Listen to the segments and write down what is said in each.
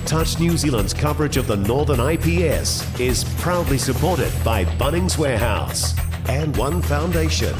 Touch New Zealand's coverage of the Northern IPS is proudly supported by Bunnings Warehouse and One Foundation.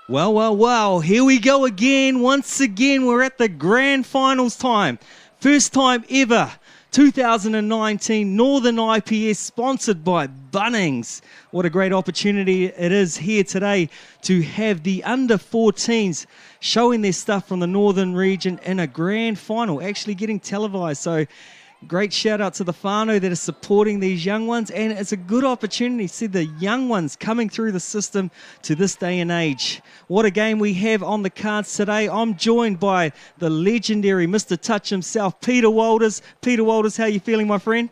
Well, here we go again. Once again, we're at the grand finals time. First time ever. 2019 Northern IPS sponsored by Bunnings. What a great opportunity it is here today to have the under 14s showing their stuff from the Northern region in a grand final, actually getting televised. So great shout out to the whānau that are supporting these young ones, and it's a good opportunity to see the young ones coming through the system to this day and age. What a game we have on the cards today. I'm joined by the legendary Mr. Touch himself, Peter Walters. Peter Walters, how are you feeling, my friend?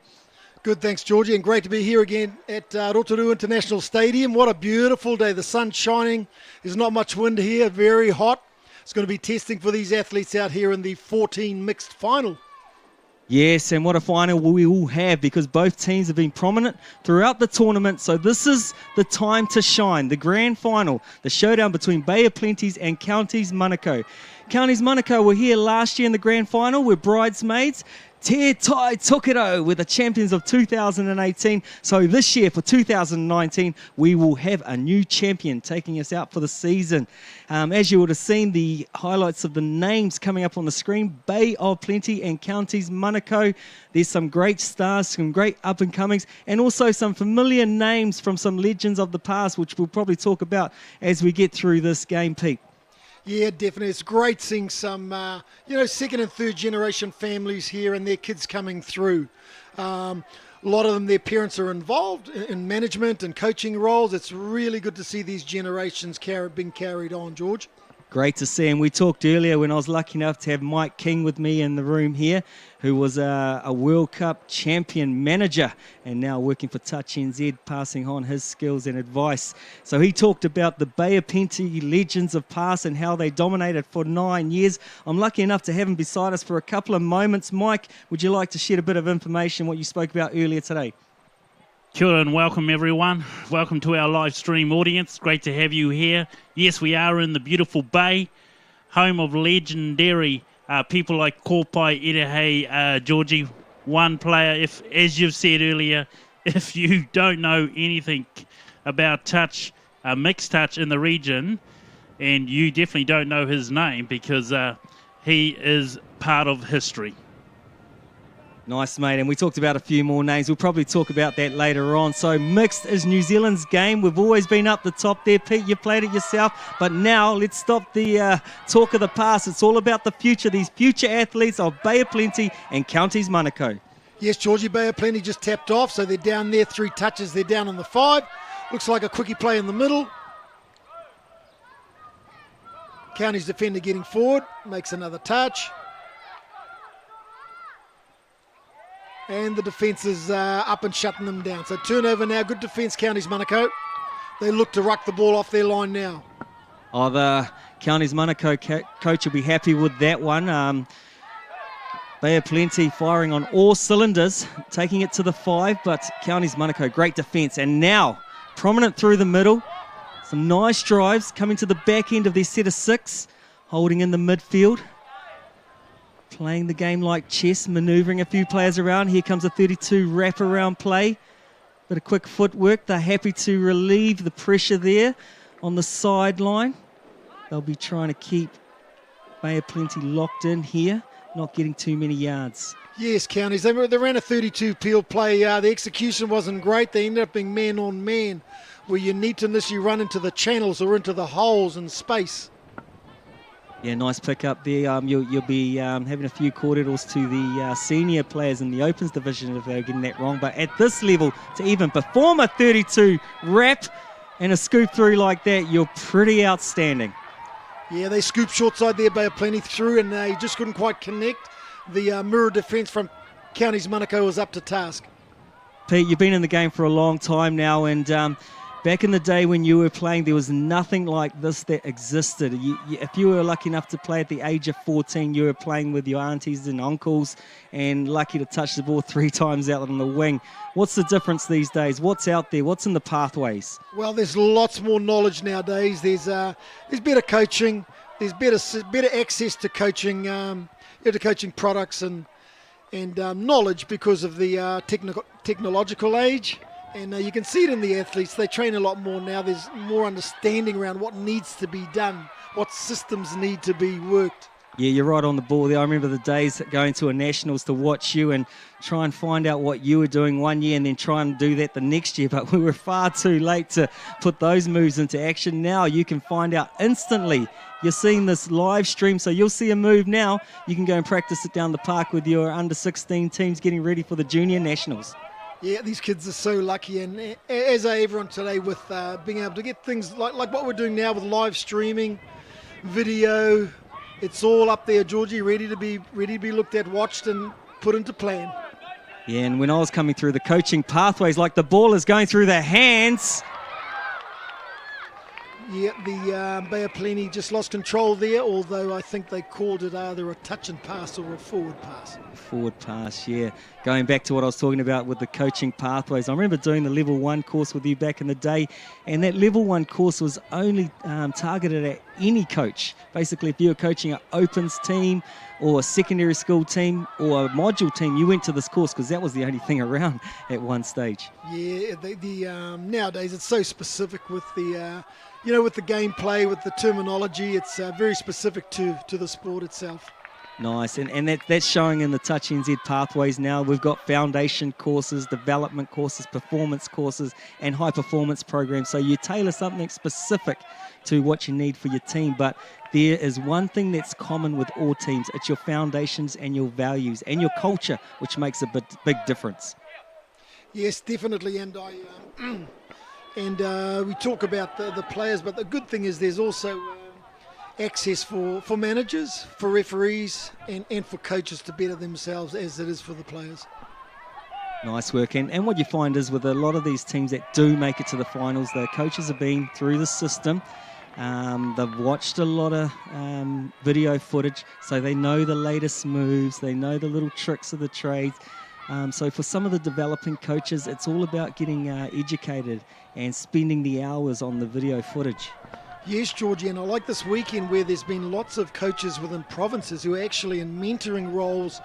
Good, thanks, Georgie, and great to be here again at Rotorua International Stadium. What a beautiful day. The sun's shining. There's not much wind here, very hot. It's going to be testing for these athletes out here in the 14 mixed final. Yes, and what a final we will have, because both teams have been prominent throughout the tournament. So this is the time to shine. The grand final, the showdown between Bay of Plenties and Counties-Manukau. Counties-Manukau were here last year in the grand final. We're bridesmaids. Te Tai Tokiro were the champions of 2018. So this year for 2019, we will have a new champion taking us out for the season. As you would have seen, the highlights of the names coming up on the screen, Bay of Plenty and Counties-Manukau. There's some great stars, some great up-and-comings, and also some familiar names from some legends of the past, which we'll probably talk about as we get through this game, Pete. Yeah, definitely. It's great seeing some, second and third generation families here and their kids coming through. A lot of them, their parents are involved in management and coaching roles. It's really good to see these generations being carried on, George. Great to see. And we talked earlier when I was lucky enough to have Mike King with me in the room here, who was a World Cup champion manager and now working for Touch NZ, passing on his skills and advice. So he talked about the Bay of Plenty legends of past and how they dominated for 9 years. I'm lucky enough to have him beside us for a couple of moments. Mike, would you like to share a bit of information, what you spoke about earlier today? Kia ora and welcome everyone. Welcome to our live stream audience. Great to have you here. Yes, we are in the beautiful Bay, home of legendary people like Kōpai, Irahei, Georgie, one player. If, as you've said earlier, if you don't know anything about touch, mixed touch in the region, and you definitely don't know his name because he is part of history. Nice, mate. And we talked about a few more names. We'll probably talk about that later on. So mixed is New Zealand's game. We've always been up the top there, Pete. You played it yourself. But now let's stop the talk of the past. It's all about the future. These future athletes of Bay of Plenty and Counties-Manukau. Yes, Georgie, Bay of Plenty just tapped off. So they're down there, 3 touches. They're down on the 5. Looks like a quickie play in the middle. Counties defender getting forward. Makes another touch. And the defence is up and shutting them down. So turnover now. Good defence, Counties-Manukau. They look to ruck the ball off their line now. Oh, the Counties-Manukau coach will be happy with that one. Bay of Plenty firing on all cylinders, taking it to the 5. But Counties-Manukau, great defence. And now, prominent through the middle. Some nice drives coming to the back end of their set of 6. Holding in the midfield. Playing the game like chess, manoeuvring a few players around. Here comes a 32 wrap-around play. Bit of quick footwork. They're happy to relieve the pressure there on the sideline. They'll be trying to keep Bay of Plenty locked in here, not getting too many yards. Yes, Counties. They ran a 32 peel play. The execution wasn't great. They ended up being man-on-man, where you need to, unless you run into the channels or into the holes in space. Yeah, nice pick up there. You'll be having a few cordials to the senior players in the Opens division if they're getting that wrong. But at this level, to even perform a 32 wrap and a scoop through like that, you're pretty outstanding. Yeah, they scooped short side there, Bay of Plenty through, and they just couldn't quite connect. The mirror defence from Counties-Manukau was up to task. Pete, you've been in the game for a long time now, and Back in the day when you were playing, there was nothing like this that existed. If you were lucky enough to play at the age of 14, you were playing with your aunties and uncles and lucky to touch the ball 3 times out on the wing. What's the difference these days? What's out there? What's in the pathways? Well, there's lots more knowledge nowadays. There's better coaching. There's better access to coaching, coaching products and knowledge because of the technological age. And you can see it in the athletes. They train a lot more now. There's more understanding around what needs to be done, what systems need to be worked. Yeah, you're right on the ball there. I remember the days going to a nationals to watch you and try and find out what you were doing one year and then try and do that the next year. But we were far too late to put those moves into action. Now you can find out instantly. You're seeing this live stream, so you'll see a move now. You can go and practice it down the park with your under-16 teams getting ready for the junior nationals. Yeah, these kids are so lucky, and as are everyone today with being able to get things like what we're doing now with live streaming, video. It's all up there, Georgie, ready to be looked at, watched, and put into plan. Yeah, and when I was coming through the coaching pathways, like the ball is going through their hands. Yeah, the Bay of Plenty just lost control there, although I think they called it either a touch and pass or a forward pass. Forward pass, yeah. Going back to what I was talking about with the coaching pathways, I remember doing the level 1 course with you back in the day, and that level 1 course was only targeted at any coach. Basically, if you were coaching an opens team or a secondary school team or a module team, you went to this course because that was the only thing around at one stage. Yeah, nowadays it's so specific with the with the gameplay, with the terminology. It's very specific to the sport itself. Nice, and that's showing in the Touch NZ pathways now. We've got foundation courses, development courses, performance courses, and high performance programs. So you tailor something specific to what you need for your team. But there is one thing that's common with all teams. It's your foundations and your values and your culture, which makes a big difference. Yes, definitely, and we talk about the players, but the good thing is there's also access for managers, for referees, and for coaches to better themselves as it is for the players. Nice work. And what you find is with a lot of these teams that do make it to the finals, the coaches have been through the system. They've watched a lot of video footage, so they know the latest moves, they know the little tricks of the trades. So for some of the developing coaches, it's all about getting educated and spending the hours on the video footage. Yes, Georgie, and I like this weekend where there's been lots of coaches within provinces who are actually in mentoring roles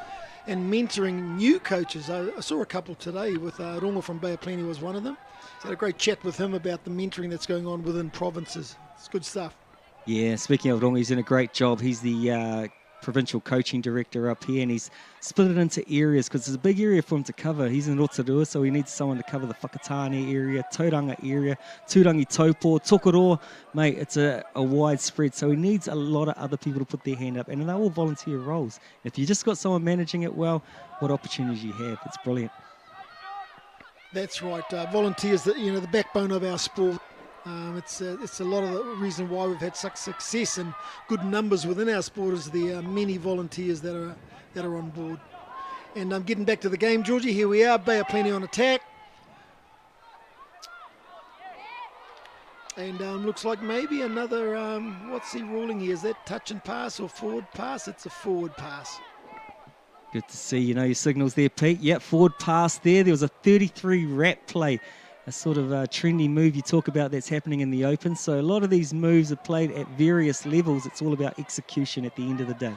and mentoring new coaches. I saw a couple today with Rongo from Bay of Plenty was one of them. So I had a great chat with him about the mentoring that's going on within provinces. It's good stuff. Yeah, speaking of Rongo, he's doing a great job. He's the provincial coaching director up here, and he's split it into areas because it's a big area for him to cover. He's in Rotorua, so he needs someone to cover the Whakatane area, Tauranga area, Turangi Taupo, Tokoroa. Mate, it's a wide spread, so he needs a lot of other people to put their hand up, and they're all volunteer roles. If you just got someone managing it well, what opportunities you have. It's brilliant. That's right. Volunteers, the backbone of our sport. It's a lot of the reason why we've had such success and good numbers within our sport is the many volunteers that are on board. And getting back to the game, Georgie, here we are, Bay of Plenty on attack. And looks like maybe another, what's he ruling here? Is that touch and pass or forward pass? It's a forward pass. Good to see, your signals there, Pete. Yep, forward pass there. There was a 33 wrap play. A sort of trendy move you talk about that's happening in the open. So a lot of these moves are played at various levels. It's all about execution at the end of the day.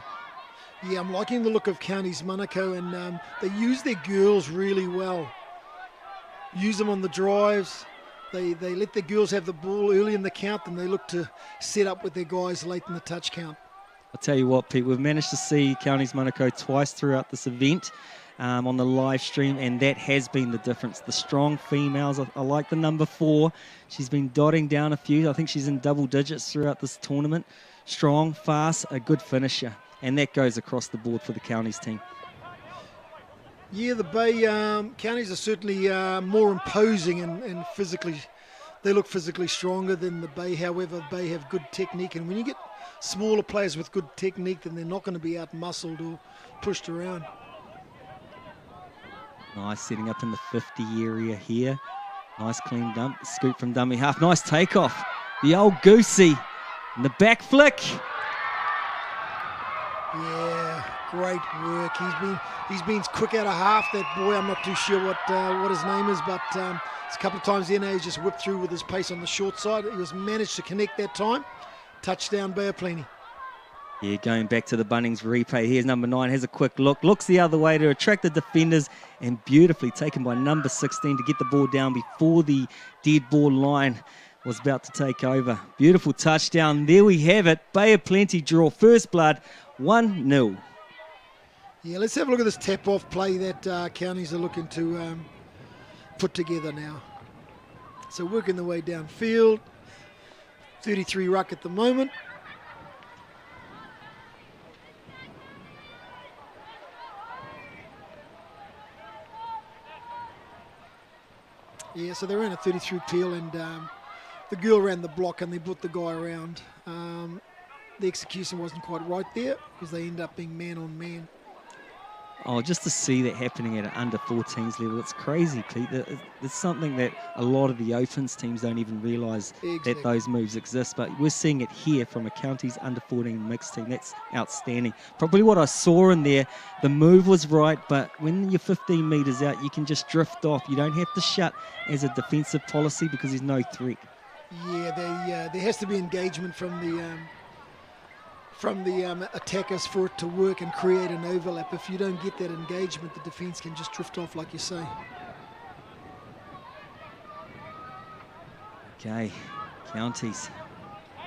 Yeah, I'm liking the look of Counties-Manukau, and they use their girls really well. Use them on the drives. They let their girls have the ball early in the count, and they look to set up with their guys late in the touch count. I'll tell you what, Pete, we've managed to see Counties-Manukau twice throughout this event. On the live stream, and that has been the difference. The strong females, I like the number 4. She's been dotting down a few. I think she's in double digits throughout this tournament. Strong, fast, a good finisher, and that goes across the board for the Counties team. Yeah, the Bay Counties are certainly more imposing and physically, they look physically stronger than the Bay. However, Bay have good technique, and when you get smaller players with good technique, then they're not going to be out-muscled or pushed around. Nice, setting up in the 50 area here. Nice clean scoop from dummy half. Nice takeoff. The old goosey. And the back flick. Yeah, great work. He's been quick out of half, that boy. I'm not too sure what his name is, but it's a couple of times he's just whipped through with his pace on the short side. He was managed to connect that time. Touchdown, Bay of Plenty. Yeah, going back to the Bunnings replay. Here's number 9, has a quick look, looks the other way to attract the defenders, and beautifully taken by number 16 to get the ball down before the dead ball line was about to take over. Beautiful touchdown. There we have it. Bay of Plenty draw first blood, 1-0. Yeah, let's have a look at this tap-off play that Counties are looking to put together now. So working the way downfield. 33 ruck at the moment. Yeah, so they ran a 33 peel, and the girl ran the block and they brought the guy around. The execution wasn't quite right there because they end up being man on man. Oh, just to see that happening at an under 14s level, it's crazy, Pete. It's something that a lot of the Opens teams don't even realise that those moves exist. But we're seeing it here from a Counties under 14 mixed team. That's outstanding. Probably what I saw in there, the move was right, but when you're 15 metres out, you can just drift off. You don't have to shut as a defensive policy because there's no threat. Yeah, there has to be engagement from the attackers for it to work and create an overlap. If you don't get that engagement, the defence can just drift off, like you say. Okay, Counties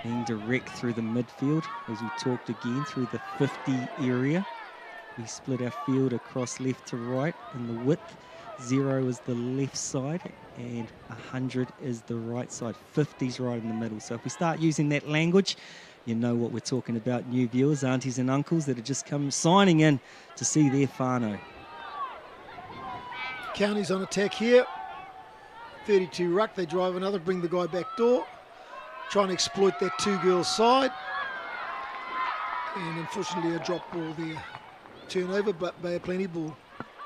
being direct through the midfield, as we talked again, through the 50 area. We split our field across left to right, and the width, 0 is the left side, and 100 is the right side. 50's right in the middle. So if we start using that language, you know what we're talking about, new viewers, aunties and uncles that have just come signing in to see their whānau. Counties on attack here. 32 ruck, they drive another, bring the guy back door. Trying to exploit that two-girl side. And unfortunately a drop ball there. Turnover, but Bay of Plenty ball.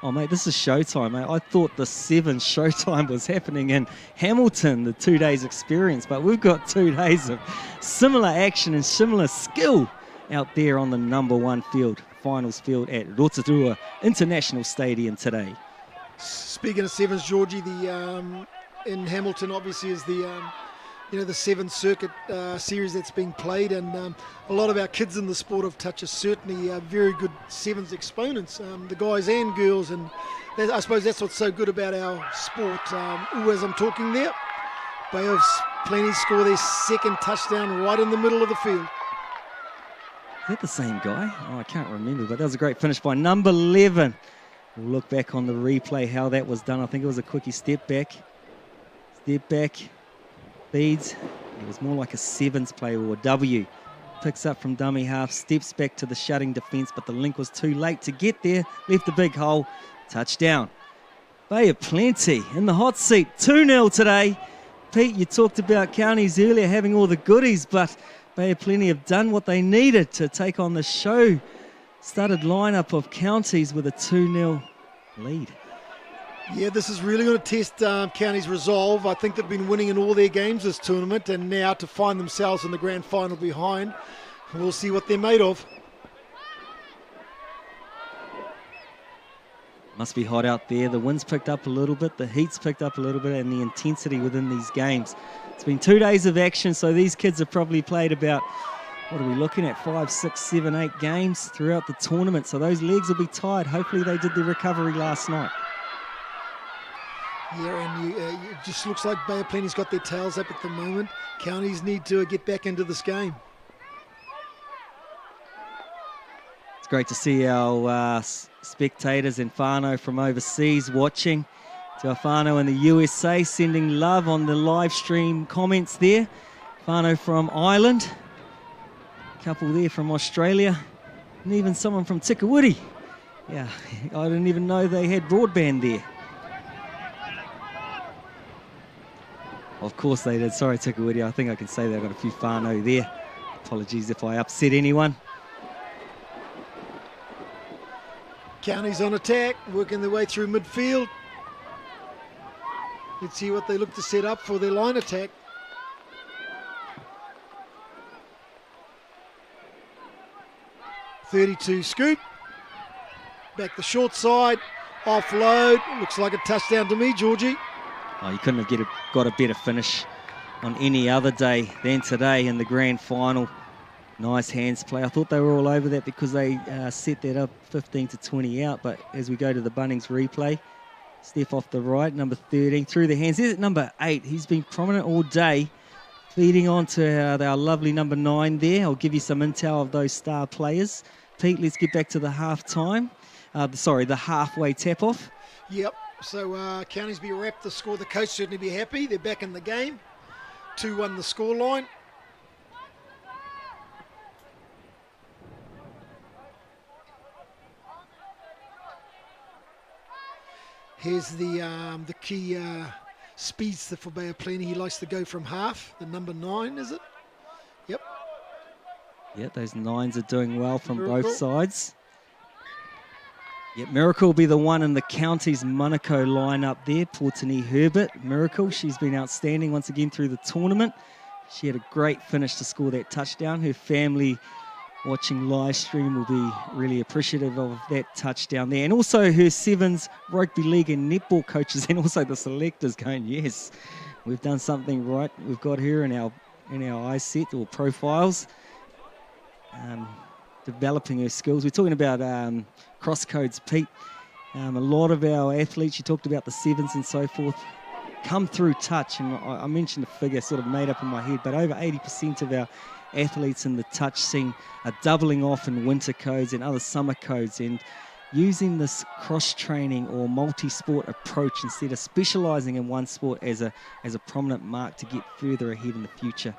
Oh, mate, this is showtime, mate. I thought the 7 showtime was happening in Hamilton, the 2 days experience, but we've got 2 days of similar action and similar skill out there on the number 1 field, finals field at Rotorua International Stadium today. Speaking of 7s, Georgie, in Hamilton obviously is the 7 circuit series that's being played, and a lot of our kids in the sport of touch are certainly very good 7s exponents, the guys and girls, and I suppose that's what's so good about our sport. As I'm talking there, Bay of Plenty score their second touchdown right in the middle of the field. Is that the same guy? Oh, I can't remember, but that was a great finish by number 11. We'll look back on the replay how that was done. I think it was a quickie step back, feeds. It was more like a 7s play or a W. Picks up from dummy half, steps back to the shutting defence, but the link was too late to get there. Left a big hole. Touchdown. Bay of Plenty in the hot seat. 2-0 today. Pete, you talked about Counties earlier having all the goodies, but Bay of Plenty have done what they needed to take on the show-started lineup of Counties with a 2-0 lead. Yeah, this is really going to test Counties' resolve. I think they've been winning in all their games this tournament, and now to find themselves in the grand final behind, we'll see what they're made of. Must be hot out there. The wind's picked up a little bit, the heat's picked up a little bit, and the intensity within these games. It's been 2 days of action, so these kids have probably played about, what are we looking at, 5, 6, 7, 8 games throughout the tournament, so those legs will be tired. Hopefully they did their recovery last night. Yeah, and it just looks like Bay of Plenty's got their tails up at the moment. Counties need to get back into this game. It's great to see our spectators and whānau from overseas watching. To our whānau in the USA, sending love on the live stream comments there. Whānau from Ireland, a couple there from Australia, and even someone from Tikawiti. Yeah, I didn't even know they had broadband there. Of course they did. Sorry, Tikawiti. I think I can say they've got a few whānau there. Apologies if I upset anyone. Counties on attack, working their way through midfield. Let's see what they look to set up for their line attack. .32 scoop. Back the short side. Offload. Looks like a touchdown to me, Georgie. Oh, you couldn't have got a better finish on any other day than today in the grand final. Nice hands play. I thought they were all over that because they set that up 15 to 20 out. But as we go to the Bunnings replay, Steph off the right, number 13, through the hands. There's number 8. He's been prominent all day, feeding on to our lovely number 9 there. I'll give you some intel of those star players. Pete, let's get back to the half-time. The halfway tap-off. Yep. So Counties be wrapped the score. The coach certainly be happy. They're back in the game. 2-1 the scoreline. Here's the key speedster for Bay of Plenty. He likes to go from half. The number 9, is it? Yep. Yeah, those 9s are doing well from Miracle. both sides. Yeah, Miracle will be the one in the Counties-Manukau lineup there. Portini Herbert, Miracle. She's been outstanding once again through the tournament. She had a great finish to score that touchdown. Her family watching live stream will be really appreciative of that touchdown there. And also her Sevens Rugby League and netball coaches and also the selectors going, yes, we've done something right. We've got her in our eye set or profiles. Developing her skills. We're talking about cross codes, Pete. A lot of our athletes, you talked about the sevens and so forth, come through touch. And I mentioned a figure sort of made up in my head, but over 80% of our athletes in the touch scene are doubling off in winter codes and other summer codes and using this cross-training or multi-sport approach instead of specialising in one sport as a prominent mark to get further ahead in the future.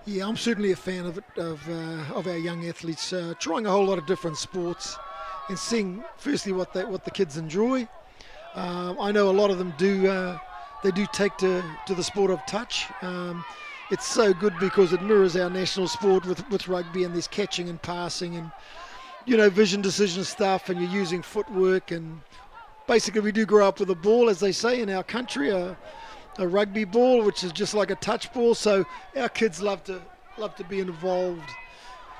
Yeah, I'm certainly a fan of it, of our young athletes trying a whole lot of different sports and seeing firstly what the kids enjoy. I know a lot of them do take to the sport of touch. It's so good because it mirrors our national sport with rugby, and there's catching and passing and vision decision stuff, and you're using footwork, and basically we do grow up with a ball, as they say in our country. A rugby ball, which is just like a touch ball, so our kids love to be involved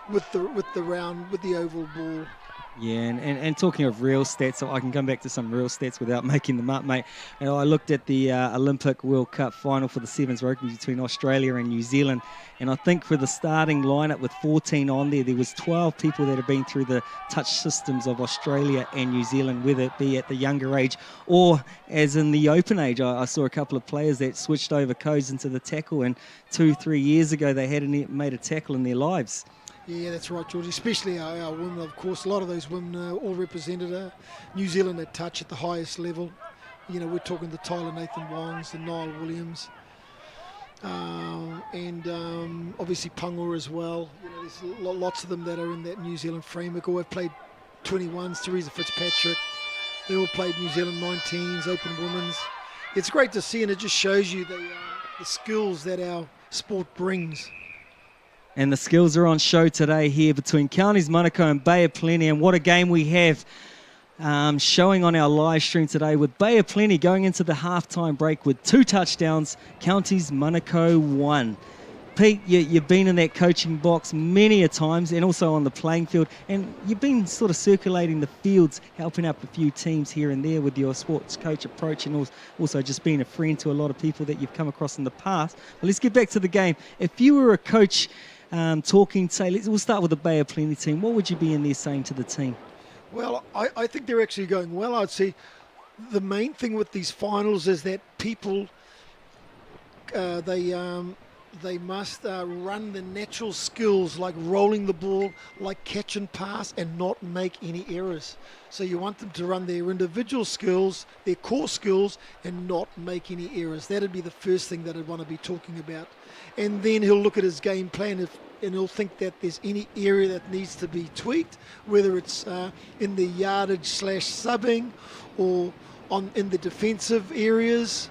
with the oval ball. Yeah, and talking of real stats, I can come back to some real stats without making them up, mate. And I looked at the Olympic World Cup final for the Sevens rugby between Australia and New Zealand, and I think for the starting lineup with 14 on there was 12 people that have been through the touch systems of Australia and New Zealand, whether it be at the younger age or as in the open age. I saw a couple of players that switched over codes into the tackle, and 2-3 years ago they hadn't made a tackle in their lives. Yeah, that's right, George. Especially our women, of course. A lot of those women all represented New Zealand at touch at the highest level. We're talking the Tyler Nathan Wongs, the Niall Williams, and obviously Pangor as well. There's lots of them that are in that New Zealand framework. All have played 21s. Teresa Fitzpatrick. They all played New Zealand 19s, Open Women's. It's great to see, and it just shows you the skills that our sport brings. And the skills are on show today here between Counties-Manukau and Bay of Plenty. And what a game we have showing on our live stream today with Bay of Plenty going into the halftime break with 2 touchdowns, Counties-Manukau 1. Pete, you've been in that coaching box many a times and also on the playing field. And you've been sort of circulating the fields, helping up a few teams here and there with your sports coach approach and also just being a friend to a lot of people that you've come across in the past. But let's get back to the game. If you were a coach we'll start with the Bay of Plenty team. What would you be in there saying to the team? Well, I think they're actually going well. I'd say the main thing with these finals is that people, they must run the natural skills like rolling the ball, like catch and pass, and not make any errors. So you want them to run their individual skills, their core skills, and not make any errors. That'd be the first thing that I'd want to be talking about. And then he'll look at his game plan and he'll think that there's any area that needs to be tweaked, whether it's in the yardage / subbing or in the defensive areas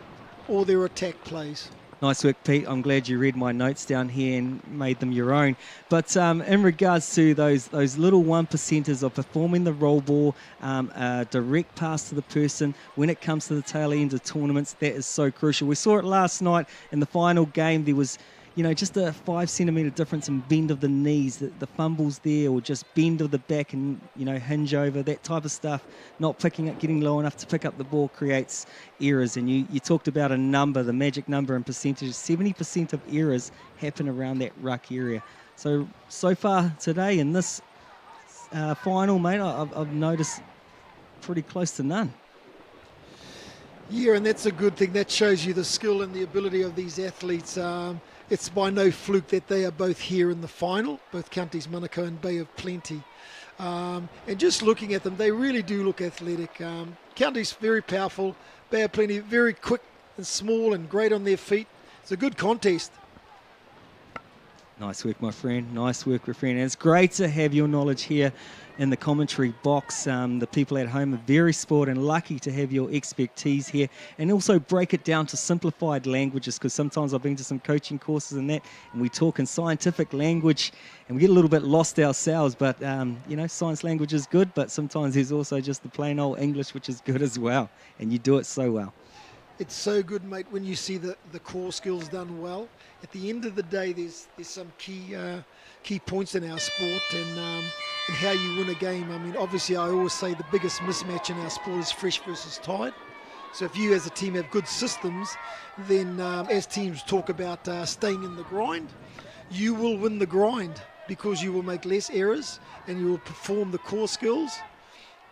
or their attack plays. Nice work, Pete. I'm glad you read my notes down here and made them your own. But in regards to those little 1%ers of performing the roll ball, a direct pass to the person when it comes to the tail end of tournaments, that is so crucial. We saw it last night in the final game. There was, just a 5 centimetre difference in bend of the knees, the fumbles there, or just bend of the back and, hinge over, that type of stuff. Not picking up, getting low enough to pick up the ball creates errors. And you talked about a number, the magic number and percentage. 70% of errors happen around that ruck area. So far today in this final, mate, I've noticed pretty close to none. Yeah, and that's a good thing. That shows you the skill and the ability of these athletes. It's by no fluke that they are both here in the final, both Counties-Manukau and Bay of Plenty. And just looking at them, they really do look athletic. Counties very powerful, Bay of Plenty very quick and small and great on their feet. It's a good contest. Nice work, my friend. Nice work, my friend. And it's great to have your knowledge here in the commentary box. The people at home are very spoiled and lucky to have your expertise here, and also break it down to simplified languages, because sometimes I've been to some coaching courses and we talk in scientific language and we get a little bit lost ourselves. But, science language is good, but sometimes there's also just the plain old English, which is good as well. And you do it so well. It's so good, mate, when you see the core skills done well. At the end of the day, there's some key points in our sport and how you win a game. I mean, obviously, I always say the biggest mismatch in our sport is fresh versus tied. So if you as a team have good systems, then as teams talk about staying in the grind, you will win the grind because you will make less errors and you will perform the core skills.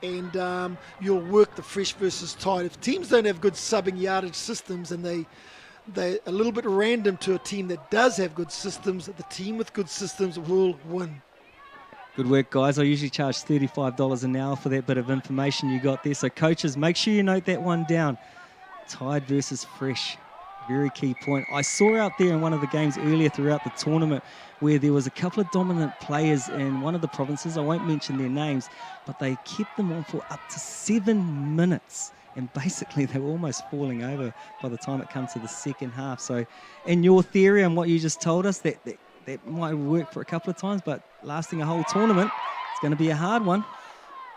And you'll work the fresh versus tight. If teams don't have good subbing yardage systems and they're a little bit random to a team that does have good systems, the team with good systems will win. Good work, guys. I usually charge $35 an hour for that bit of information you got there. So coaches, make sure you note that one down. Tied versus fresh. Very key point. I saw out there in one of the games earlier throughout the tournament where there was a couple of dominant players in one of the provinces. I won't mention their names, but they kept them on for up to 7 minutes. And basically they were almost falling over by the time it comes to the second half. So in your theory and what you just told us, that might work for a couple of times, but lasting a whole tournament, it's going to be a hard one.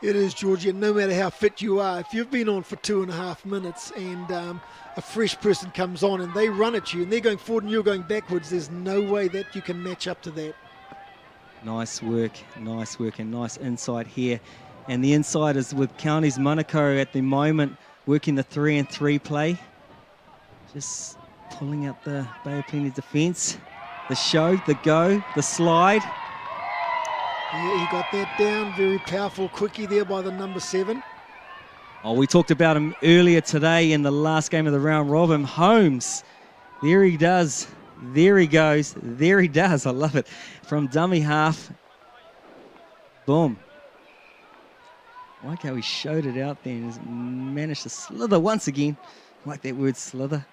It is, Georgie, and no matter how fit you are, if you've been on for 2.5 minutes and a fresh person comes on and they run at you and they're going forward and you're going backwards, there's no way that you can match up to that. Nice work, and nice insight here. And the inside is with Counties-Manukau at the moment, working the 3-and-3 play. Just pulling out the Bay of Plenty defence. The show, the go, the slide. Yeah, he got that down. Very powerful quickie there by the number 7. Oh, we talked about him earlier today in the last game of the round robin. Holmes, there he does. There he goes. There he does. I love it. From dummy half. Boom. I like how he showed it out there and managed to slither once again. I like that word, slither.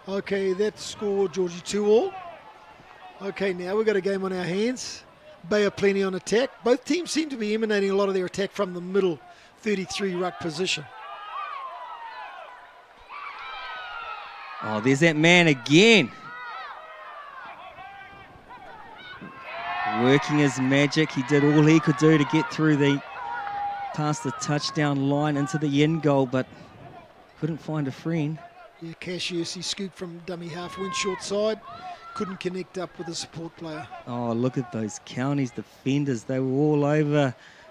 Okay, that scored, Georgie, 2-all. Okay, now we've got a game on our hands. Bay of Plenty on attack. Both teams seem to be emanating a lot of their attack from the middle 33 ruck position. Oh, there's that man again. Working his magic. He did all he could do to get through past the touchdown line into the end goal, but couldn't find a friend. Yeah, Cassius, he scooped from dummy half, went short side, couldn't connect up with a support player. Oh, look at those Counties defenders. They were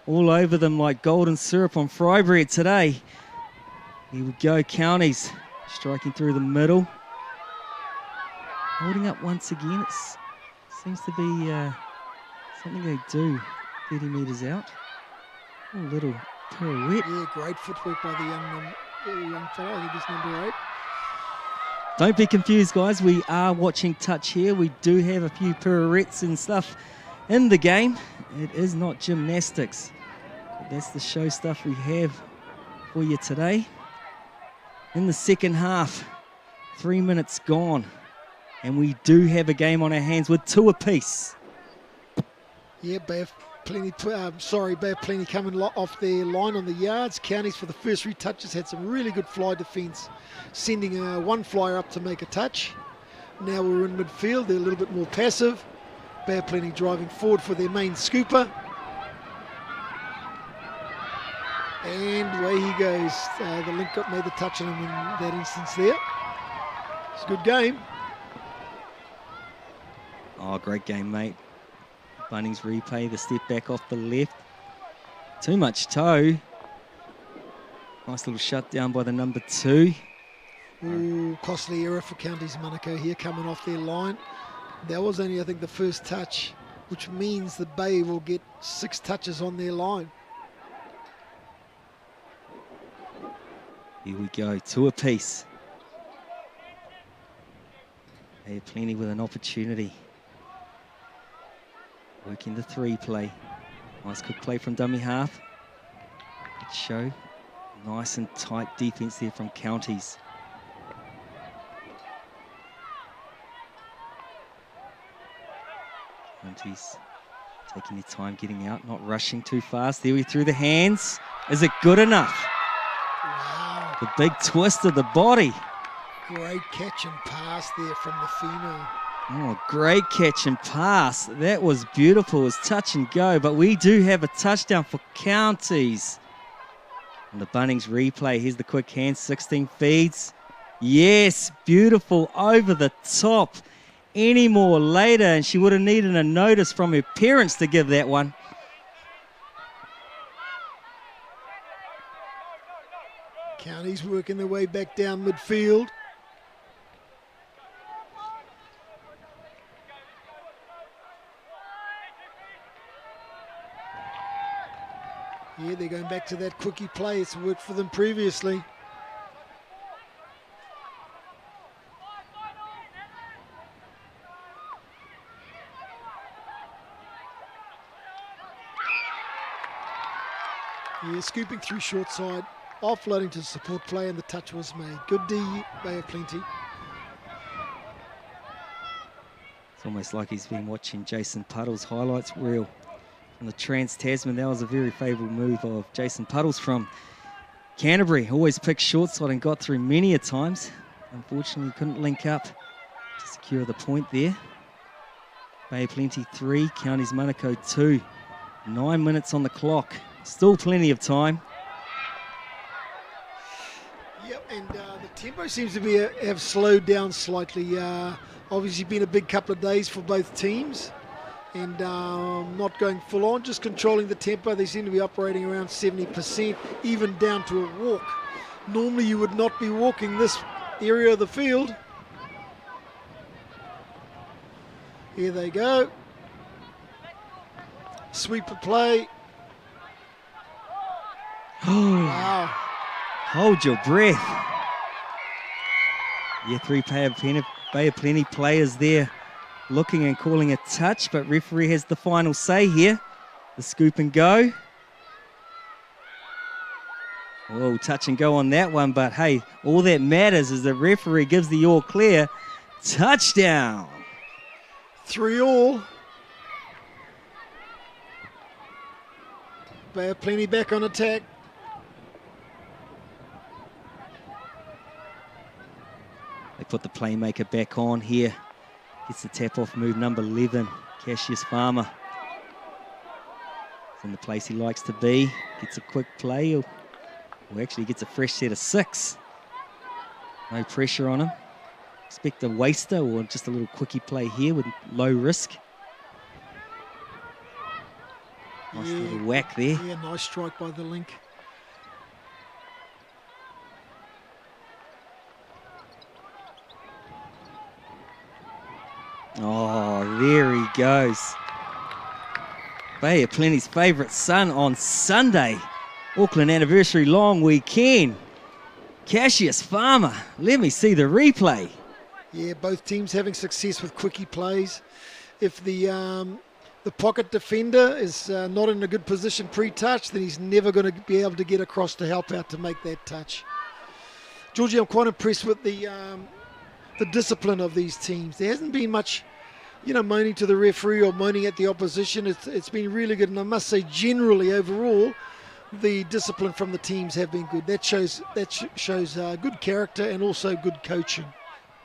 all over them like golden syrup on fry bread today. Here we go, Counties striking through the middle. Holding up once again. It seems to be something they do 30 metres out. A little pirouette. Yeah, great footwork by the young fellow. I think it's number 8. Don't be confused, guys. We are watching touch here. We do have a few pirouettes and stuff in the game. It is not gymnastics. But that's the show stuff we have for you today. In the second half, 3 minutes gone. And we do have a game on our hands with 2 apiece. Yeah, Bay of Bay of Plenty coming off their line on the yards. Counties for the first 3 touches had some really good fly defence, sending one flyer up to make a touch. Now we're in midfield, they're a little bit more passive. Bay of Plenty driving forward for their main scooper. And away he goes. The link up made the touch on him in that instance there. It's a good game. Oh, great game, mate. Bunnings replay, the step back off the left. Too much toe. Nice little shutdown by the number 2. Ooh, costly error for Counties-Manukau here coming off their line. That was only, I think, the first touch, which means the Bay will get 6 touches on their line. Here we go, 2 apiece. Bay of Plenty with an opportunity. Working the 3 play. Nice quick play from dummy half. Good show. Nice and tight defense there from Counties. Counties taking their time getting out, not rushing too fast. There we through the hands. Is it good enough? Wow. The big twist of the body. Great catch and pass there from the female. Oh, great catch and pass. That was beautiful. It was touch and go, but we do have a touchdown for Counties. And the Bunnings replay. Here's the quick hand, 16 feeds. Yes, beautiful, over the top. Any more later, and she would have needed a notice from her parents to give that one. Counties working their way back down midfield. Yeah, they're going back to that quickie play. It's worked for them previously. Yeah, scooping through short side, offloading to support play, and the touch was made. Good D, Bay of Plenty. It's almost like he's been watching Jason Puddle's highlights reel from the Trans-Tasman. That was a very favourable move of Jason Puddles from Canterbury. Always picked short side and got through many a times. Unfortunately, couldn't link up to secure the point there. Bay of Plenty 3, Counties-Manukau 2. 9 minutes on the clock. Still plenty of time. Yep, and the tempo seems to have slowed down slightly. Obviously been a big couple of days for both teams, and not going full on, just controlling the tempo. They seem to be operating around 70%, even down to a walk. Normally you would not be walking this area of the field. Here they go. Sweep of play. Wow. Hold your breath. Yeah, 3 Bay of Plenty players there looking and calling a touch, but referee has the final say here. The scoop and go. Whoa, touch and go on that one, but hey, all that matters is the referee gives the all clear. Touchdown. 3-all. Bay of Plenty back on attack. They put the playmaker back on here. Gets the tap-off move, number 11, Cassius Farmer. It's in the place he likes to be. Gets a quick play, or actually gets a fresh set of 6. No pressure on him. Expect a waster or just a little quickie play here with low risk. Nice little whack there. Yeah, nice strike by the link. Oh, there he goes. Bay of Plenty's favourite son on Sunday. Auckland anniversary long weekend. Cassius Farmer. Let me see the replay. Yeah, both teams having success with quickie plays. If the pocket defender is not in a good position pre-touch, then he's never going to be able to get across to help out to make that touch. Georgie, I'm quite impressed with the discipline of these teams. There hasn't been much moaning to the referee or moaning at the opposition. It's been really good, and I must say, generally overall, the discipline from the teams have been good. That shows good character and also good coaching.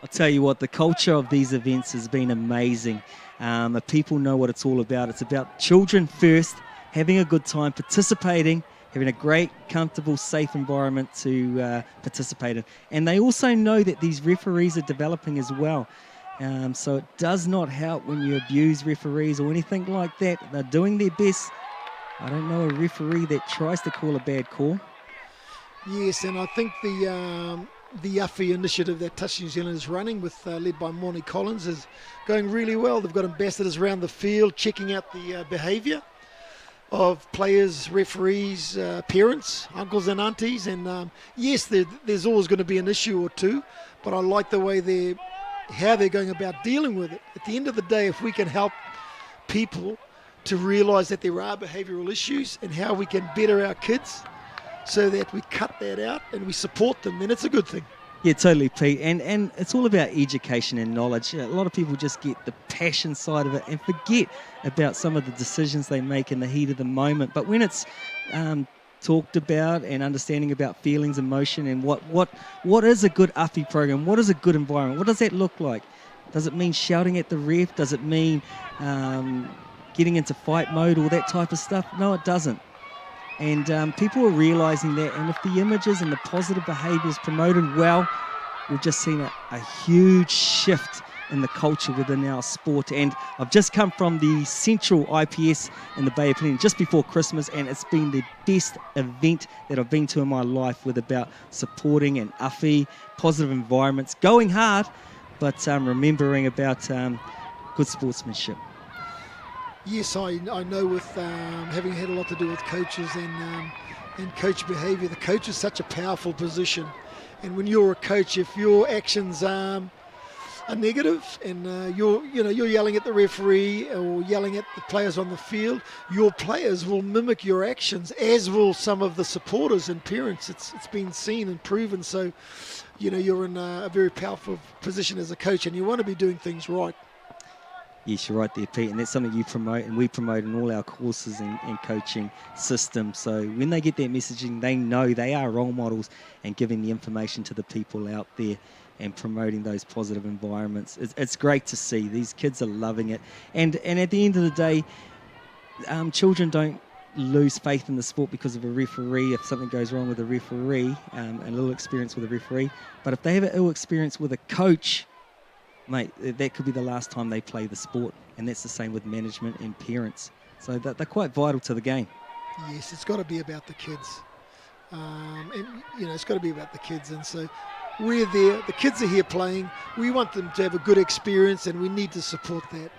I'll tell you what, the culture of these events has been amazing. The people know what it's all about. It's about children first, having a good time, participating, having a great, comfortable, safe environment to participate in. And they also know that these referees are developing as well. So it does not help when you abuse referees or anything like that. They're doing their best. I don't know a referee that tries to call a bad call. Yes, and I think the UFI initiative that Touch New Zealand is running, with led by Moni Collins, is going really well. They've got ambassadors around the field checking out the behaviour of players, referees, parents, uncles and aunties. And yes, there's always going to be an issue or two, but I like the way how they're going about dealing with it. At the end of the day, if we can help people to realise that there are behavioural issues and how we can better our kids so that we cut that out and we support them, then it's a good thing. Yeah, totally, Pete. And it's all about education and knowledge. A lot of people just get the passion side of it and forget about some of the decisions they make in the heat of the moment. But when it's talked about and understanding about feelings, emotion, and what is a good UFI program, what is a good environment, what does that look like? Does it mean shouting at the ref? Does it mean getting into fight mode, all that type of stuff? No, it doesn't. And people are realising that, and if the images and the positive behaviour is promoted well, we've just seen a huge shift in the culture within our sport. And I've just come from the Central IPS in the Bay of Plenty just before Christmas, and it's been the best event that I've been to in my life, with about supporting and UFI, positive environments, going hard, but remembering about good sportsmanship. Yes, I know, with having had a lot to do with coaches and coach behaviour. The coach is such a powerful position, and when you're a coach, if your actions are negative and you're yelling at the referee or yelling at the players on the field, your players will mimic your actions, as will some of the supporters and parents. It's been seen and proven. So, you're in a very powerful position as a coach, and you want to be doing things right. Yes, you're right there, Pete, and that's something you promote and we promote in all our courses and coaching systems. So when they get that messaging, they know they are role models, and giving the information to the people out there and promoting those positive environments. It's great to see. These kids are loving it. And at the end of the day, children don't lose faith in the sport because of a referee. If something goes wrong with a referee, a little experience with a referee, but if they have an ill experience with a coach, mate, that could be the last time they play the sport. And that's the same with management and parents. So they're quite vital to the game. Yes, it's got to be about the kids. It's got to be about the kids. And so we're there. The kids are here playing. We want them to have a good experience, and we need to support that.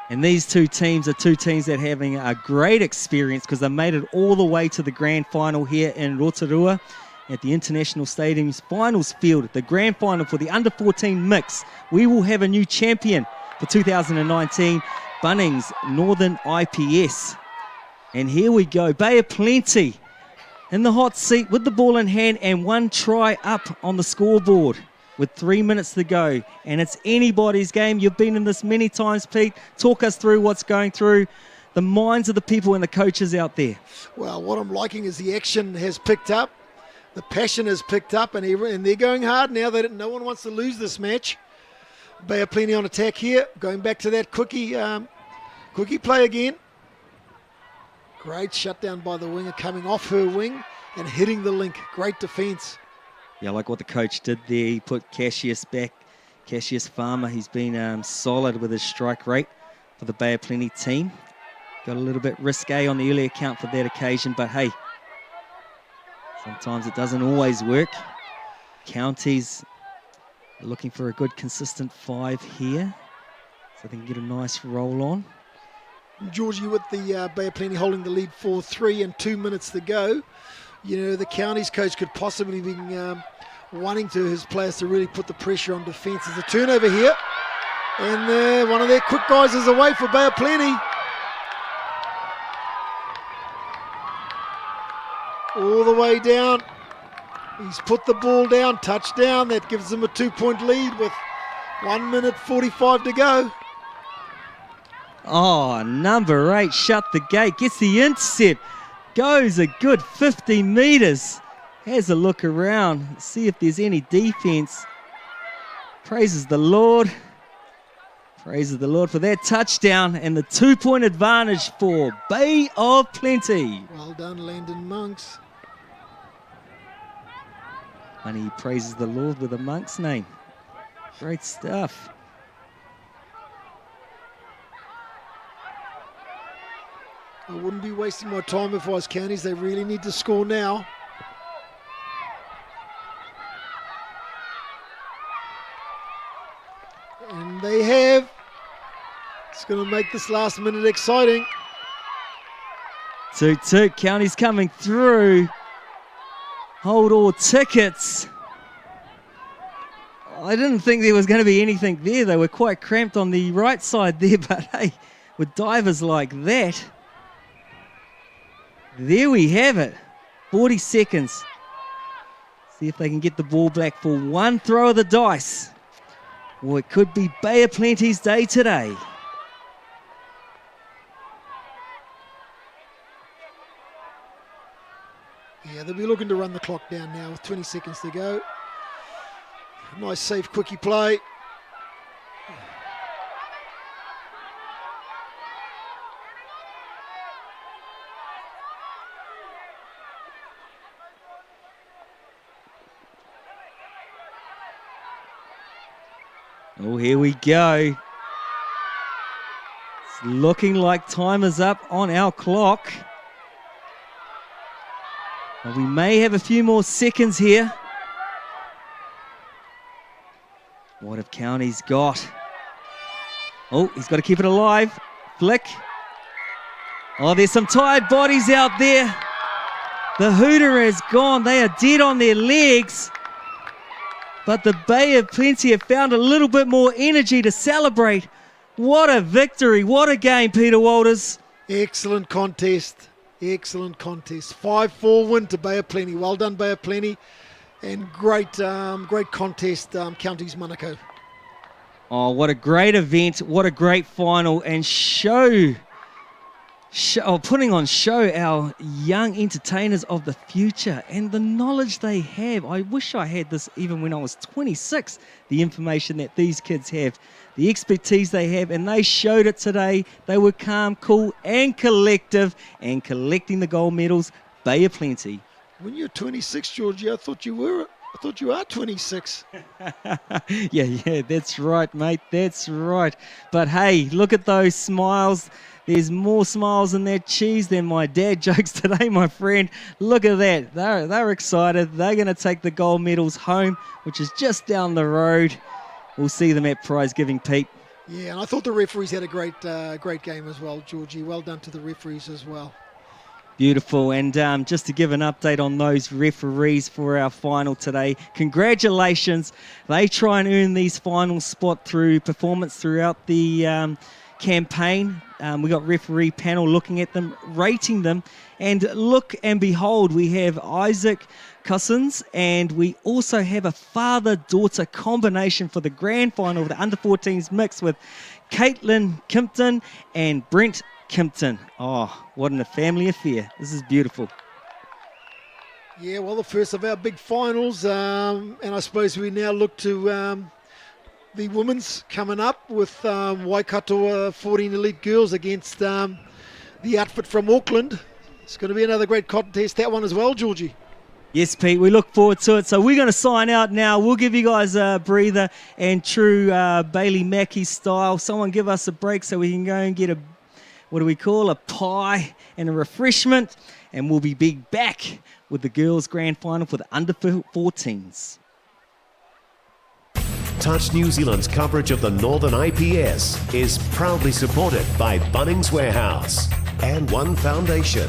And these two teams are two teams that are having a great experience, because they made it all the way to the grand final here in Rotorua at the International Stadium's finals field, the grand final for the under-14 mix. We will have a new champion for 2019, Bunnings Northern IPS. And here we go, Bay of Plenty in the hot seat with the ball in hand and one try up on the scoreboard with 3 minutes to go. And it's anybody's game. You've been in this many times, Pete. Talk us through what's going through the minds of the people and the coaches out there. Well, what I'm liking is the action has picked up. The passion has picked up, and they're going hard now. No one wants to lose this match. Bay of Plenty on attack here. Going back to that quickie play again. Great shutdown by the winger, coming off her wing and hitting the link. Great defence. Yeah, I like what the coach did there. He put Cassius back. Cassius Farmer, he's been solid with his strike rate for the Bay of Plenty team. Got a little bit risque on the earlier count for that occasion, but hey, sometimes it doesn't always work. Counties are looking for a good consistent 5 here, so they can get a nice roll on. Georgie, with the Bay of Plenty holding the lead 4-3 and 2 minutes to go, the Counties coach could possibly be wanting his players to really put the pressure on defence. There's a turnover here, and one of their quick guys is away for Bay of Plenty. All the way down. He's put the ball down, touchdown. That gives them a 2-point lead with 1 minute 45 to go. Oh, number 8 shut the gate, gets the intercept, goes a good 50 metres, has a look around, see if there's any defence. Praises the Lord. Praises the Lord for that touchdown and the 2-point advantage for Bay of Plenty. Well done, Landon Monks. And he praises the Lord with a monk's name. Great stuff. I wouldn't be wasting my time if I was Counties. They really need to score now. And they have. It's going to make this last minute exciting. 2-2, Counties coming through. Hold all tickets. I didn't think there was going to be anything there. They were quite cramped on the right side there, but hey, with divers like that, there we have it. 40 seconds. See if they can get the ball back for one throw of the dice. Or it could be Bay of Plenty's day today. Yeah, they'll be looking to run the clock down now with 20 seconds to go. Nice, safe, quickie play. Oh, here we go. It's looking like time is up on our clock. Well, we may have a few more seconds here. What have Counties got? Oh, he's got to keep it alive. Flick. Oh, there's some tired bodies out there. The hooter has gone. They are dead on their legs. But the Bay of Plenty have found a little bit more energy to celebrate. What a victory. What a game, Peter Walters. Excellent contest. Excellent contest. 5-4 win to Bay of Plenty. Well done, Bay of Plenty. And great contest, Counties-Manukau. Oh, what a great event. What a great final. And putting on show our young entertainers of the future and the knowledge they have. I wish I had this even when I was 26, the information that these kids have, the expertise they have, and they showed it today. They were calm, cool, and collective, and collecting the gold medals. Bay of Plenty. When you're 26, Georgie, I thought you are 26. Yeah, that's right, mate. That's right. But hey, look at those smiles. There's more smiles in their cheese than my dad jokes today, my friend. Look at that. They're excited. They're going to take the gold medals home, which is just down the road. We'll see them at prize giving, Pete. Yeah, and I thought the referees had a great game as well, Georgie. Well done to the referees as well. Beautiful. And just to give an update on those referees for our final today, congratulations. They try and earn these final spot through performance throughout the campaign. We got referee panel looking at them, rating them, and look and behold, we have Isaac Cousins, and we also have a father-daughter combination for the grand final of the under-14s mix with Caitlin Kimpton and Brent Kimpton. Oh, what a family affair. This is beautiful. Yeah, well, the first of our big finals, and I suppose we now look to the women's coming up with Waikato 14 Elite Girls against the outfit from Auckland. It's going to be another great contest, that one as well, Georgie. Yes, Pete, we look forward to it. So we're going to sign out now. We'll give you guys a breather, and true Bailey Mackey style, someone give us a break so we can go and get a pie and a refreshment, and we'll be back with the girls' grand final for the under-14s. Touch New Zealand's coverage of the Northern IPS is proudly supported by Bunnings Warehouse and One Foundation.